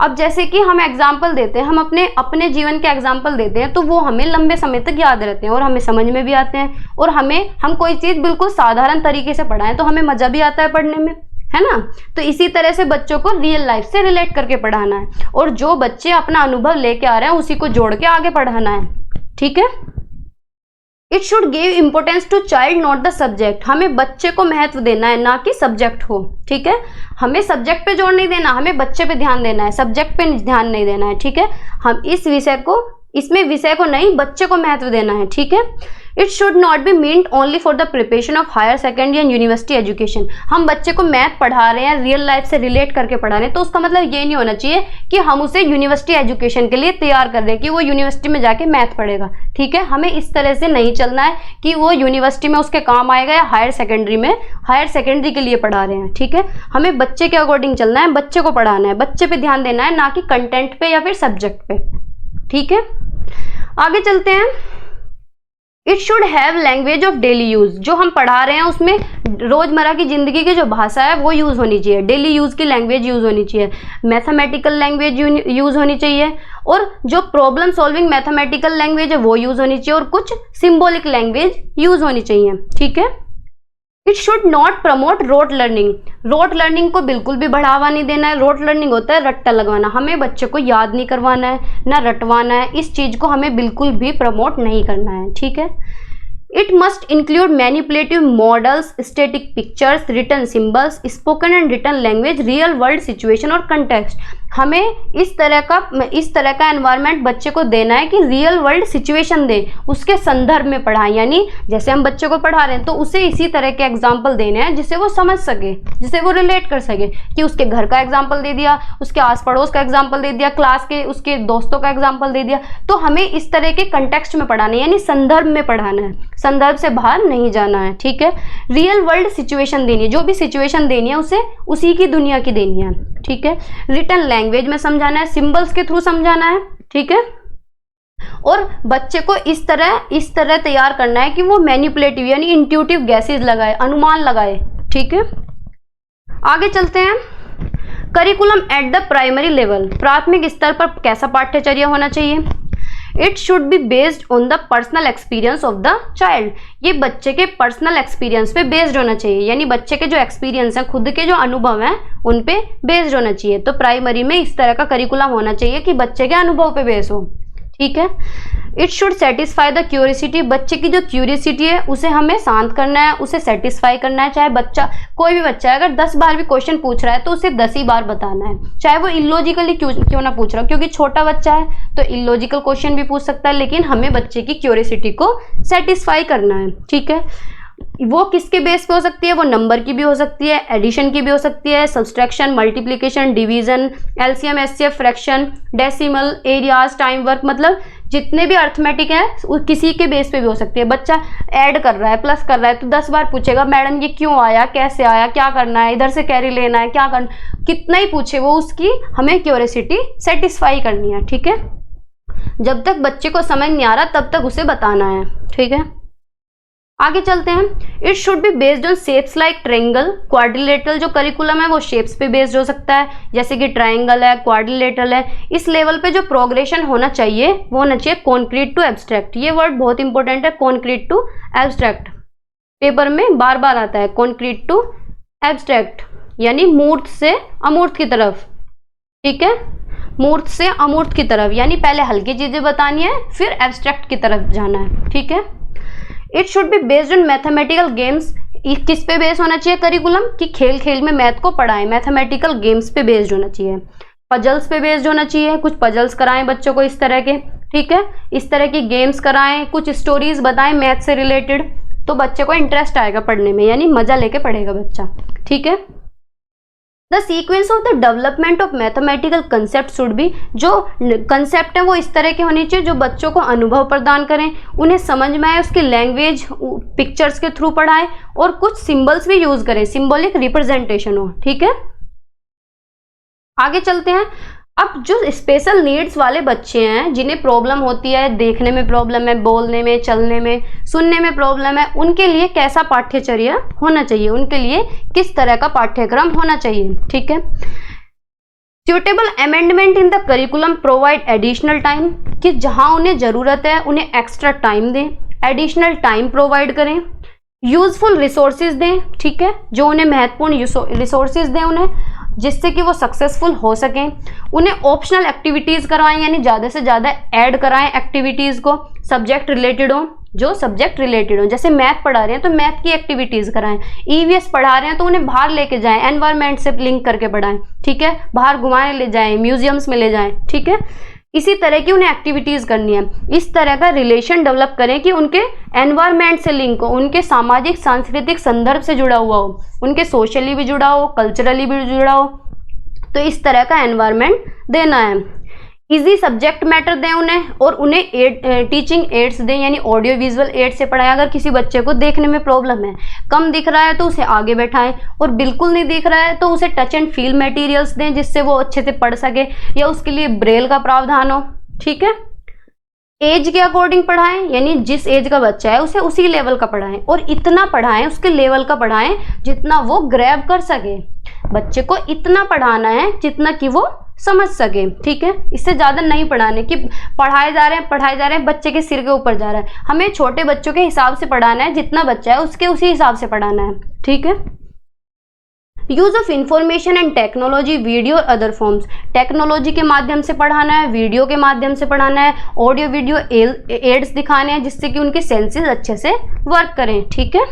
अब जैसे कि हम एग्जाम्पल देते हैं, हम अपने जीवन के एग्जाम्पल देते हैं तो वो हमें लंबे समय तक याद रहते हैं और हमें समझ में भी आते हैं, और हम कोई चीज़ बिल्कुल साधारण तरीके से पढ़ाएं तो हमें मज़ा भी आता है पढ़ने में, है ना। तो इसी तरह से बच्चों को रियल लाइफ से रिलेट करके पढ़ाना है, और जो बच्चे अपना अनुभव लेके आ रहे हैं उसी को जोड़ के आगे पढ़ाना है। ठीक है, it should give importance to child not the subject. हमें बच्चे को महत्व देना है, ना कि सब्जेक्ट हो। ठीक है, हमें सब्जेक्ट पे जोर नहीं देना, हमें बच्चे पे ध्यान देना है, सब्जेक्ट पे ध्यान नहीं देना है। ठीक है, हम इसमें विषय को नहीं, बच्चे को महत्व देना है। ठीक है, it should not be meant only for the preparation of higher secondary and university education. हम बच्चे को मैथ पढ़ा रहे हैं, रियल लाइफ से रिलेट करके पढ़ा रहे हैं, तो उसका मतलब ये नहीं होना चाहिए कि हम उसे यूनिवर्सिटी एजुकेशन के लिए तैयार कर रहे हैं कि वो यूनिवर्सिटी में जाके मैथ पढ़ेगा। ठीक है, हमें इस तरह से नहीं चलना है कि वो यूनिवर्सिटी में उसके काम आएगा, या हायर सेकेंडरी के लिए पढ़ा रहे हैं। ठीक है, हमें बच्चे के अकॉर्डिंग चलना है, बच्चे को पढ़ाना है, बच्चे पे ध्यान देना है, ना कि कंटेंट पे या फिर सब्जेक्ट पे। ठीक है, आगे चलते हैं। It should have language of daily use. जो हम पढ़ा रहे हैं उसमें रोजमर्रा की जिंदगी की जो भाषा है वो यूज होनी चाहिए, डेली यूज की लैंग्वेज यूज होनी चाहिए, मैथमेटिकल लैंग्वेज यूज होनी चाहिए, और जो प्रॉब्लम सॉल्विंग मैथमेटिकल लैंग्वेज है वो यूज होनी चाहिए, और कुछ सिंबॉलिक लैंग्वेज यूज होनी चाहिए। ठीक है, it should not promote rote learning. Rote learning को बिल्कुल भी बढ़ावा नहीं देना है। रोट लर्निंग होता है रट्टा लगवाना, हमें बच्चे को याद नहीं करवाना है, ना रटवाना है, इस चीज़ को हमें बिल्कुल भी प्रमोट नहीं करना है। ठीक है, it must include manipulative models, static pictures, written symbols, spoken and written language, real world situation और कंटेक्स्ट। हमें इस तरह का एनवायरनमेंट बच्चे को देना है कि रियल वर्ल्ड सिचुएशन दे, उसके संदर्भ में पढ़ाएं, यानी जैसे हम बच्चे को पढ़ा रहे हैं तो उसे इसी तरह के एग्जाम्पल देने हैं जिससे वो समझ सके, जिससे वो रिलेट कर सके, कि उसके घर का एग्जाम्पल दे दिया, उसके आस पड़ोस का एग्जाम्पल दे दिया, क्लास के उसके दोस्तों का एग्जाम्पल दे दिया। तो हमें इस तरह के कंटेक्स्ट में पढ़ाना है, यानी संदर्भ में पढ़ाना है, संदर्भ से बाहर नहीं जाना है। ठीक है, रियल वर्ल्ड सिचुएशन देनी है, जो भी सिचुएशन देनी है उसे उसी की दुनिया की देनी है। ठीक है, रिटन लैंग्वेज में समझाना है, सिंबल्स के थ्रू समझाना है। ठीक है, और बच्चे को इस तरह तैयार करना है कि वो मैनिपुलेटिव यानी इंट्यूटिव गैसेज लगाए, अनुमान लगाए। ठीक है, आगे चलते हैं। Curriculum at the primary level. प्राथमिक स्तर पर कैसा पाठ्यचर्या होना चाहिए? It should be based on the personal experience of the child. ये बच्चे के पर्सनल एक्सपीरियंस पे बेस्ड होना चाहिए, यानी बच्चे के जो एक्सपीरियंस हैं, खुद के जो अनुभव हैं उन पे बेस्ड होना चाहिए। तो प्राइमरी में इस तरह का करिकुलम होना चाहिए कि बच्चे के अनुभव पे बेस हो। ठीक है, it should satisfy the curiosity. बच्चे की जो क्यूरियोसिटी है उसे हमें शांत करना है, उसे सेटिस्फाई करना है। चाहे कोई भी बच्चा है, अगर 10 बार भी क्वेश्चन पूछ रहा है तो उसे 10 ही बार बताना है, चाहे वो इलॉजिकली क्यों ना पूछ रहा हो, क्योंकि छोटा बच्चा है तो इलॉजिकल क्वेश्चन भी पूछ सकता है, लेकिन हमें बच्चे की क्यूरियोसिटी को सेटिस्फाई करना है। ठीक है, वो किसके बेस पे हो सकती है? वो नंबर की भी हो सकती है, एडिशन की भी हो सकती है, subtraction, multiplication, division, LCM, HCF, fraction, decimal, areas, time work, मतलब जितने भी अर्थमेटिक है किसी के बेस पे भी हो सकती है। बच्चा ऐड कर रहा है, प्लस कर रहा है, तो 10 बार पूछेगा मैडम ये क्यों आया, कैसे आया, क्या करना है, इधर से कैरी लेना है, क्या करना, कितना ही पूछे वो, उसकी हमें क्यूरियोसिटी सेटिस्फाई करनी है। ठीक है, जब तक बच्चे को समझ नहीं आ रहा तब तक उसे बताना है। ठीक है, आगे चलते हैं। It should be based on shapes like triangle, quadrilateral. जो करिकुलम है वो शेप्स पे बेस्ड हो सकता है, जैसे कि ट्रायंगल है, क्वाड्रिलेटरल है। इस लेवल पे जो प्रोग्रेशन होना चाहिए वो होना चाहिए कॉन्क्रीट टू एब्स्ट्रैक्ट। ये वर्ड बहुत इंपॉर्टेंट है, कॉन्क्रीट टू एब्स्ट्रैक्ट, पेपर में बार बार आता है। कॉन्क्रीट टू एब्स्ट्रैक्ट यानी मूर्त से अमूर्त की तरफ। ठीक है, मूर्त से अमूर्त की तरफ, यानी पहले हल्की चीजें बतानी है फिर एब्स्ट्रैक्ट की तरफ जाना है। ठीक है, it should be based on mathematical games. किस पे बेस्ड होना चाहिए करिकुलम? कि खेल खेल में मैथ को पढ़ाएं, मैथमेटिकल गेम्स पे बेस्ड होना चाहिए, पजल्स पे बेस्ड होना चाहिए, कुछ पजल्स कराएं बच्चों को इस तरह के। ठीक है, इस तरह की गेम्स कराएं, कुछ स्टोरीज बताएं मैथ से रिलेटेड, तो बच्चे को इंटरेस्ट आएगा पढ़ने में, यानी मजा लेके पढ़ेगा बच्चा। ठीक है, the sequence of the development of mathematical concept should be. जो कंसेप्ट है वो इस तरह के होने चाहिए जो बच्चों को अनुभव प्रदान करें, उन्हें समझ में आए, उसकी लैंग्वेज पिक्चर्स के थ्रू पढ़ाएं और कुछ सिंबल्स भी यूज करें, सिंबॉलिक रिप्रेजेंटेशन हो। ठीक है, आगे चलते हैं। अब जो स्पेशल नीड्स वाले बच्चे हैं, जिन्हें प्रॉब्लम होती है, देखने में प्रॉब्लम है, बोलने में, चलने में, सुनने में प्रॉब्लम है, उनके लिए कैसा पाठ्यचर्या होना चाहिए, उनके लिए किस तरह का पाठ्यक्रम होना चाहिए। ठीक है, suitable amendment in the curriculum provide additional time, कि जहां उन्हें जरूरत है उन्हें एक्स्ट्रा टाइम दें, एडिशनल टाइम प्रोवाइड करें, यूजफुल रिसोर्सेज दें। ठीक है, जो उन्हें महत्वपूर्ण रिसोर्सेज दें उन्हें, जिससे कि वो सक्सेसफुल हो सकें। उन्हें ऑप्शनल एक्टिविटीज करवाएं, यानी ज़्यादा से ज़्यादा ऐड कराएं एक्टिविटीज़ को, सब्जेक्ट रिलेटेड हो, जो सब्जेक्ट रिलेटेड हो। जैसे मैथ पढ़ा रहे हैं तो मैथ की एक्टिविटीज़ कराएं, ईवीएस पढ़ा रहे हैं तो उन्हें बाहर लेके जाएं, एनवायरनमेंट से लिंक करके पढ़ाएं। ठीक है, बाहर घुमाने ले जाएं, म्यूजियम्स में ले जाएं। ठीक है, इसी तरह की उन्हें एक्टिविटीज करनी है। इस तरह का रिलेशन डेवलप करें कि उनके एनवायरनमेंट से लिंक हो, उनके सामाजिक सांस्कृतिक संदर्भ से जुड़ा हुआ हो, उनके सोशली भी जुड़ा हो, कल्चरली भी जुड़ा हो। तो इस तरह का एनवायरनमेंट देना है। इजी सब्जेक्ट मैटर दें उन्हें, और उन्हें टीचिंग एड्स दें, यानी ऑडियो विजुअल एड से पढ़ाएं। अगर किसी बच्चे को देखने में प्रॉब्लम है, कम दिख रहा है तो उसे आगे बैठाएं, और बिल्कुल नहीं दिख रहा है तो उसे टच एंड फील मटेरियल्स दें जिससे वो अच्छे से पढ़ सके, या उसके लिए ब्रेल का प्रावधान हो। ठीक है, एज के अकॉर्डिंग पढ़ाएं, यानी जिस एज का बच्चा है उसे उसी लेवल का पढ़ाएं, और इतना पढ़ाएं, उसके लेवल का पढ़ाएं जितना वो ग्रैब कर सके। बच्चे को इतना पढ़ाना है जितना कि वो समझ सके। ठीक है, इससे ज्यादा नहीं पढ़ाने कि पढ़ाए जा रहे हैं, बच्चे के सिर के ऊपर जा रहा है। हमें छोटे बच्चों के हिसाब से पढ़ाना है, जितना बच्चा है उसके उसी हिसाब से पढ़ाना है। ठीक है, use of information and technology, video और अदर फॉर्म्स। टेक्नोलॉजी के माध्यम से पढ़ाना है, वीडियो के माध्यम से पढ़ाना है, ऑडियो वीडियो एड्स दिखाने हैं जिससे कि उनके सेंसेस अच्छे से वर्क करें। ठीक है,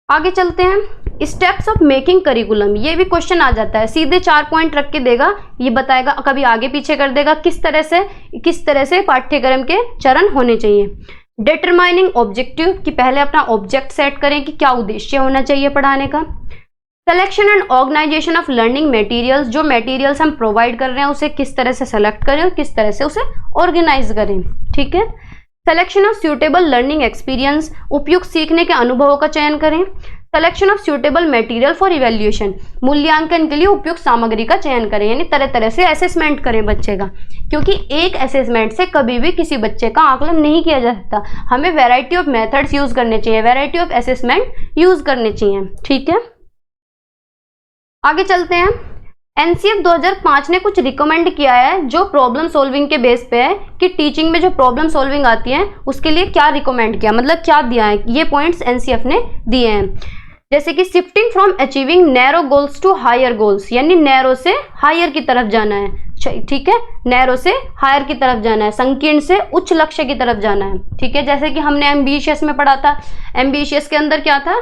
आगे चलते हैं। स्टेप्स ऑफ मेकिंग करिकुलम, ये भी क्वेश्चन आ जाता है, सीधे 4 पॉइंट रख के देगा, ये बताएगा, कभी आगे पीछे कर देगा किस तरह से पाठ्यक्रम के चरण होने चाहिए। डिटरमाइनिंग ऑब्जेक्टिव, कि पहले अपना ऑब्जेक्ट सेट करें कि क्या उद्देश्य होना चाहिए पढ़ाने का। Selection and organisation of learning materials, जो मटेरियल्स हम प्रोवाइड कर रहे हैं उसे किस तरह से सेलेक्ट करें और किस तरह से उसे ऑर्गेनाइज करें। ठीक है, selection of suitable learning experience, उपयुक्त सीखने के अनुभवों का चयन करें। Selection of suitable material for evaluation, मूल्यांकन के लिए उपयुक्त सामग्री का चयन करें, यानी तरह तरह से असेसमेंट करें बच्चे का, क्योंकि एक असेसमेंट से कभी भी किसी बच्चे का आकलन नहीं किया जा सकता। हमें वैरायटी ऑफ मेथड्स यूज करने चाहिए, वैरायटी ऑफ असेसमेंट यूज करने चाहिए। ठीक है, आगे चलते हैं। एनसीएफ 2005 ने कुछ रिकमेंड किया है जो प्रॉब्लम सॉल्विंग के बेस पे है, कि टीचिंग में जो प्रॉब्लम सॉल्विंग आती है उसके लिए क्या रिकमेंड किया, मतलब क्या दिया है, ये पॉइंट्स एनसीएफ ने दिए हैं। जैसे कि shifting from achieving narrow goals to higher goals, यानी नैरो से हायर की तरफ जाना है। ठीक है, नैरो से हायर की तरफ जाना है, संकीर्ण से उच्च लक्ष्य की तरफ जाना है। ठीक है, जैसे कि हमने एम्बिशियस में पढ़ा था, एम्बिशियस के अंदर क्या था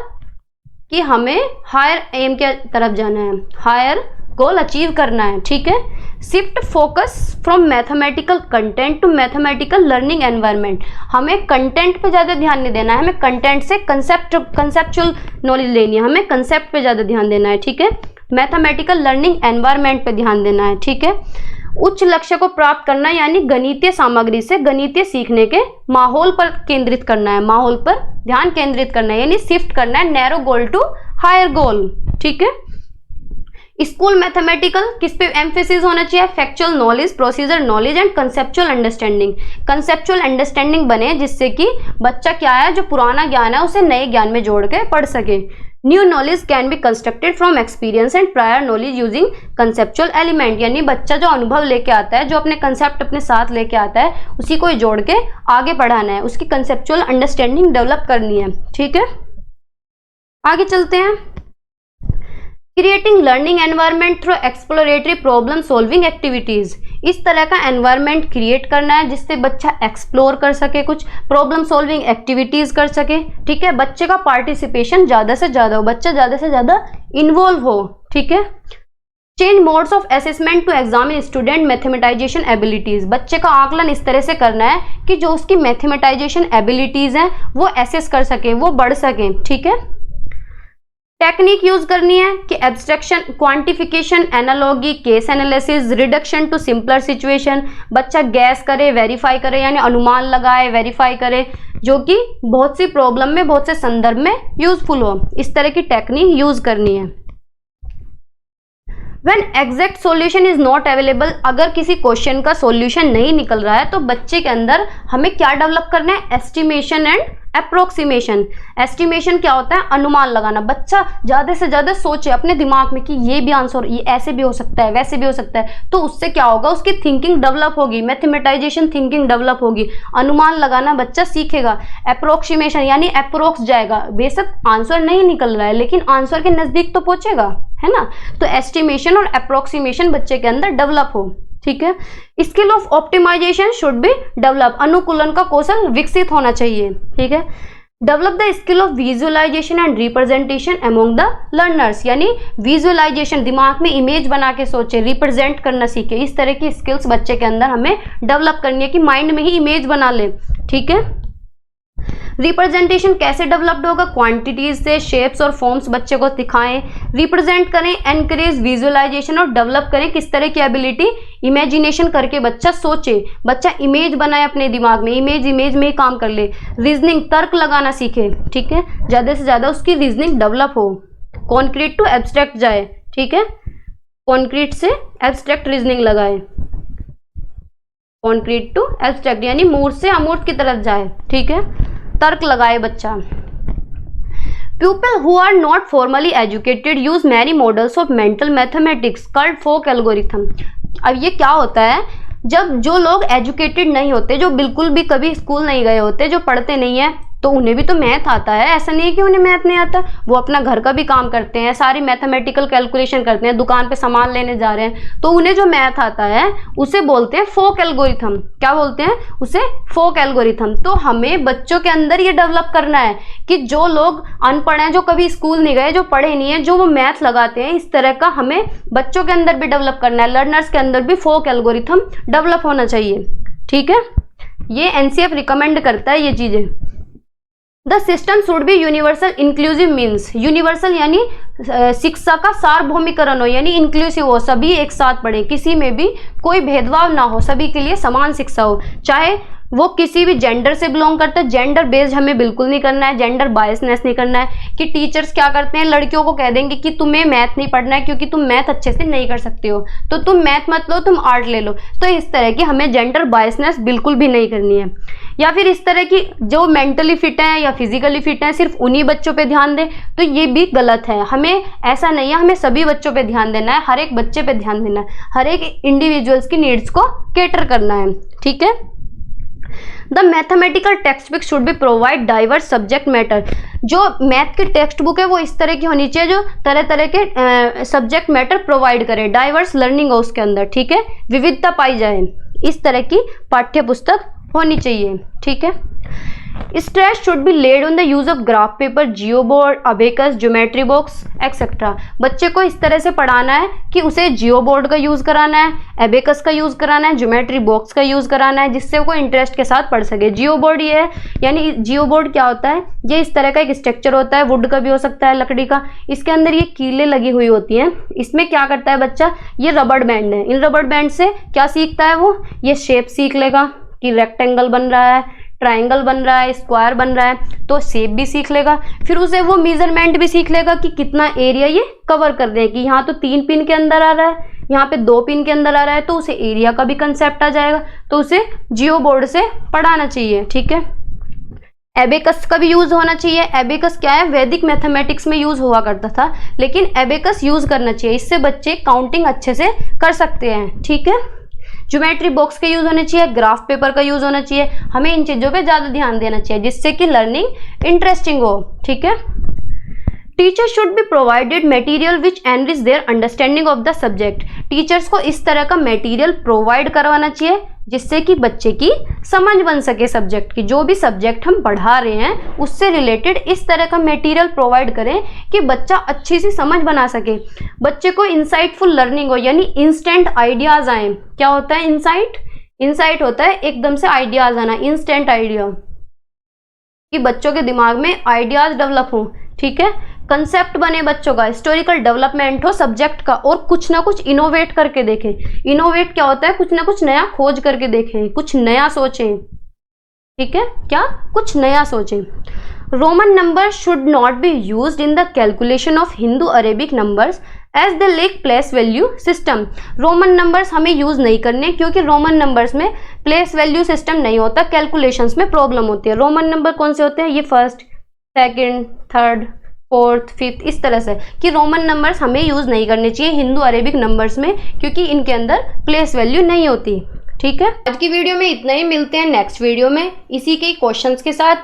कि हमें हायर एम के तरफ जाना है, हायर गोल अचीव करना है। ठीक है, shift focus from mathematical content to mathematical learning environment. हमें कंटेंट पे ज़्यादा ध्यान नहीं देना है, हमें कंटेंट से कंसेप्चुअल नॉलेज लेनी है, हमें कंसेप्ट पे ज़्यादा ध्यान देना है, ठीक है। मैथमेटिकल लर्निंग एनवायरनमेंट पे ध्यान देना है, ठीक है। उच्च लक्ष्य को प्राप्त करना यानी गणितीय सामग्री से गणितीय सीखने के माहौल पर केंद्रित करना है, माहौल पर ध्यान केंद्रित करना है, यानी शिफ्ट करना है नैरो गोल टू हायर गोल, ठीक है। स्कूल मैथमेटिकल किस पे एम्फेसिस होना चाहिए? Factual knowledge, procedure knowledge and conceptual understanding. Conceptual understanding बने जिससे कि बच्चा क्या है, जो पुराना ज्ञान है उसे नए ज्ञान में जोड़ के पढ़ सके। New knowledge can be constructed from experience and prior knowledge using conceptual element, यानी बच्चा जो अनुभव लेके आता है, जो अपने कंसेप्ट अपने साथ लेके आता है, उसी को जोड़ के आगे पढ़ाना है, उसकी कंसेप्चुअल अंडरस्टैंडिंग डेवलप करनी है, ठीक है। आगे चलते हैं। Creating learning environment through exploratory problem solving activities. इस तरह का एनवायरनमेंट क्रिएट करना है जिससे बच्चा एक्सप्लोर कर सके, कुछ प्रॉब्लम सॉल्विंग एक्टिविटीज कर सके, ठीक है। बच्चे का पार्टिसिपेशन ज़्यादा से ज़्यादा हो, बच्चा ज़्यादा से ज़्यादा इन्वॉल्व हो, ठीक है। Change modes of assessment to examine student mathematisation abilities. बच्चे का आकलन इस तरह से करना है कि जो उसकी मैथमेटाइजेशन एबिलिटीज हैं वो एसेस कर सके, वो बढ़ सके, ठीक है। टेक्निक यूज करनी है कि abstraction, quantification, analogy, case analysis, reduction to simpler situation. बच्चा गैस करे, वेरीफाई करे, यानी अनुमान लगाए, वेरीफाई करे, जो कि बहुत सी प्रॉब्लम में, बहुत से संदर्भ में यूजफुल हो। इस तरह की टेक्निक यूज करनी है। When exact solution is not available, अगर किसी क्वेश्चन का सॉल्यूशन नहीं निकल रहा है तो बच्चे के अंदर हमें क्या डेवलप करना है? Estimation and approximation. एस्टिमेशन क्या होता है? अनुमान लगाना। बच्चा ज़्यादा से ज़्यादा सोचे अपने दिमाग में कि ये भी आंसर, ये ऐसे भी हो सकता है, वैसे भी हो सकता है, तो उससे क्या होगा? उसकी थिंकिंग डेवलप होगी, मैथमेटाइजेशन थिंकिंग डेवलप होगी, अनुमान लगाना बच्चा सीखेगा। अप्रोक्सीमेशन यानी अप्रोक्स जाएगा, बेशक आंसर नहीं निकल रहा है लेकिन आंसर के नज़दीक तो पहुँचेगा, है ना। तो एस्टिमेशन और अप्रोक्सीमेशन बच्चे के अंदर डेवलप हो, ठीक है। Skill of optimisation should be develop. अनुकूलन का कौशल विकसित होना चाहिए, ठीक है। Develop the skill of visualisation and representation among the learners, यानी विजुअलाइजेशन, दिमाग में इमेज बना के सोचे, रिप्रेजेंट करना सीखे। इस तरह की स्किल्स बच्चे के अंदर हमें डेवलप करनी है कि माइंड में ही इमेज बना ले, ठीक है। रिप्रेजेंटेशन कैसे डेवलप्ड होगा? क्वांटिटीज से, शेप्स और फॉर्म्स बच्चे को दिखाएं, रिप्रेजेंट करें, एनकरेज विजुअलाइजेशन और डेवलप करें किस तरह की एबिलिटी? इमेजिनेशन करके बच्चा सोचे, बच्चा इमेज बनाए अपने दिमाग में, इमेज में ही काम कर ले। रीजनिंग, तर्क लगाना सीखे, ठीक है, ज़्यादा से ज़्यादा उसकी रीजनिंग डेवलप हो। कॉन्क्रीट टू एब्स्ट्रैक्ट जाए, ठीक है, कॉन्क्रीट से एब्स्ट्रैक्ट रीजनिंग लगाए, कॉन्क्रीट टू एब्स्ट्रैक्ट यानी मूर्त से अमूर्त की तरफ जाए, ठीक है, तर्क लगाए बच्चा। People who are not formally educated use many models of mental mathematics called folk algorithm। अब ये क्या होता है? जब जो लोग एजुकेटेड नहीं होते, जो बिल्कुल भी कभी स्कूल नहीं गए होते, जो पढ़ते नहीं है, तो उन्हें भी तो मैथ आता है, ऐसा नहीं है कि उन्हें मैथ नहीं आता। वो अपना घर का भी काम करते हैं, सारी मैथमेटिकल कैलकुलेशन करते हैं, दुकान पे सामान लेने जा रहे हैं, तो उन्हें जो मैथ आता है उसे बोलते हैं फोक एल्गोरिथम। क्या बोलते हैं उसे? फोक एल्गोरिथम। तो हमें बच्चों के अंदर ये डेवलप करना है कि जो लोग अनपढ़ हैं, जो कभी स्कूल नहीं गए, जो पढ़े नहीं है, जो वो मैथ लगाते हैं, इस तरह का हमें बच्चों के अंदर भी डेवलप करना है। लर्नर्स के अंदर भी फोक एल्गोरिथम डेवलप होना चाहिए, ठीक है। ये एनसीएफ रिकमेंड करता है ये चीजें। The system should be universal inclusive means, universal यानी शिक्षा का सार्वभौमिकरण हो, यानी इंक्लूसिव हो, सभी एक साथ पढ़े, किसी में भी कोई भेदभाव ना हो, सभी के लिए समान शिक्षा हो, चाहे वो किसी भी जेंडर से बिलोंग करता है। जेंडर बेस्ड हमें बिल्कुल नहीं करना है, जेंडर बायसनेस नहीं करना है कि टीचर्स क्या करते हैं, लड़कियों को कह देंगे कि तुम्हें मैथ नहीं पढ़ना है क्योंकि तुम मैथ अच्छे से नहीं कर सकते हो, तो तुम मैथ मत लो, तुम आर्ट ले लो। तो इस तरह की हमें जेंडर बायसनेस बिल्कुल भी नहीं करनी है। या फिर इस तरह की जो मेंटली फिट हैं या फिजिकली फिट हैं सिर्फ उन्हीं बच्चों पे ध्यान दें, तो ये भी गलत है। हमें ऐसा नहीं है, हमें सभी बच्चों पे ध्यान देना है, हर एक बच्चे पे ध्यान देना है, हर एक इंडिविजुअल्स की नीड्स को कैटर करना है, ठीक है। The mathematical text book should be provide diverse subject matter. जो मैथ की टेक्स्ट बुक है वो इस तरह की होनी चाहिए जो तरह तरह के सब्जेक्ट मैटर प्रोवाइड करे, डाइवर्स लर्निंग हो उसके अंदर, ठीक है, विविधता पाई जाए, इस तरह की पाठ्य पुस्तक होनी चाहिए, ठीक है। Stress should be laid on the use of graph paper, Jio board, abacus, geometry box etcetera. बच्चे को इस तरह से पढ़ाना है कि उसे जियो बोर्ड का यूज कराना है, एबेकस का यूज कराना है, ज्योमेट्री बॉक्स का यूज कराना है, जिससे वो इंटरेस्ट के साथ पढ़ सके। जियो बोर्ड ये है, यानी जियो बोर्ड क्या होता है, ये इस तरह का एक स्ट्रक्चर होता है, वुड का भी हो सकता है, लकड़ी का। इसके अंदर ये कीलें लगी हुई होती हैं। इसमें क्या करता है बच्चा, ये रबड़ बैंड है, इन रबड़ बैंड से क्या सीखता है वो, ये शेप सीख लेगा कि रेक्टेंगल बन रहा है, ट्राइंगल बन रहा है, स्क्वायर बन रहा है, तो शेप भी सीख लेगा। फिर उसे वो मेजरमेंट भी सीख लेगा कि कितना एरिया ये कवर कर रहे हैं, कि यहाँ तो 3 पिन के अंदर आ रहा है, यहाँ पे 2 पिन के अंदर आ रहा है, तो उसे एरिया का भी कंसेप्ट आ जाएगा। तो उसे जियो बोर्ड से पढ़ाना चाहिए, ठीक है। एबेकस का भी यूज होना चाहिए। एबेकस क्या है, वैदिक मैथमेटिक्स में यूज हुआ करता था, लेकिन एबेकस यूज करना चाहिए, इससे बच्चे काउंटिंग अच्छे से कर सकते हैं, ठीक है। ज्योमेट्री बॉक्स का यूज होना चाहिए, ग्राफ पेपर का यूज होना चाहिए। हमें इन चीजों पे ज्यादा ध्यान देना चाहिए, जिससे कि लर्निंग इंटरेस्टिंग हो, ठीक है। Teacher should be provided material which enrich their understanding of the subject. Teachers को इस तरह का मटेरियल प्रोवाइड करवाना चाहिए जिससे कि बच्चे की समझ बन सके सब्जेक्ट की। जो भी सब्जेक्ट हम पढ़ा रहे हैं उससे रिलेटेड इस तरह का मटेरियल प्रोवाइड करें कि बच्चा अच्छी सी समझ बना सके, बच्चे को इंसाइटफुल लर्निंग हो, यानी इंस्टेंट आइडियाज आए। क्या होता है इंसाइट? इंसाइट होता है एकदम से आइडियाज आना, इंस्टेंट आइडिया, कि बच्चों के दिमाग में आइडियाज डेवलप हो, ठीक है। कंसेप्ट बने बच्चों का, हिस्टोरिकल डेवलपमेंट हो सब्जेक्ट का, और कुछ ना कुछ इनोवेट करके देखें। इनोवेट क्या होता है, कुछ ना कुछ नया खोज करके देखें, कुछ नया सोचें, ठीक है। क्या? कुछ नया सोचें। Roman number should not be used in the calculation of Hindu Arabic numbers as they lack place value system. Roman numbers हमें यूज नहीं करने, क्योंकि रोमन नंबर्स में प्लेस वैल्यू सिस्टम नहीं होता, कैलकुलेशंस में प्रॉब्लम होती है। रोमन नंबर कौन से होते हैं? ये first, second, third, fourth, fifth, इस तरह से, कि रोमन नंबर्स हमें यूज नहीं करने चाहिए हिंदू अरेबिक नंबर्स में, क्योंकि इनके अंदर प्लेस वैल्यू नहीं होती, ठीक है। आज की वीडियो में इतना ही, मिलते हैं नेक्स्ट वीडियो में इसी के क्वेश्चंस के साथ।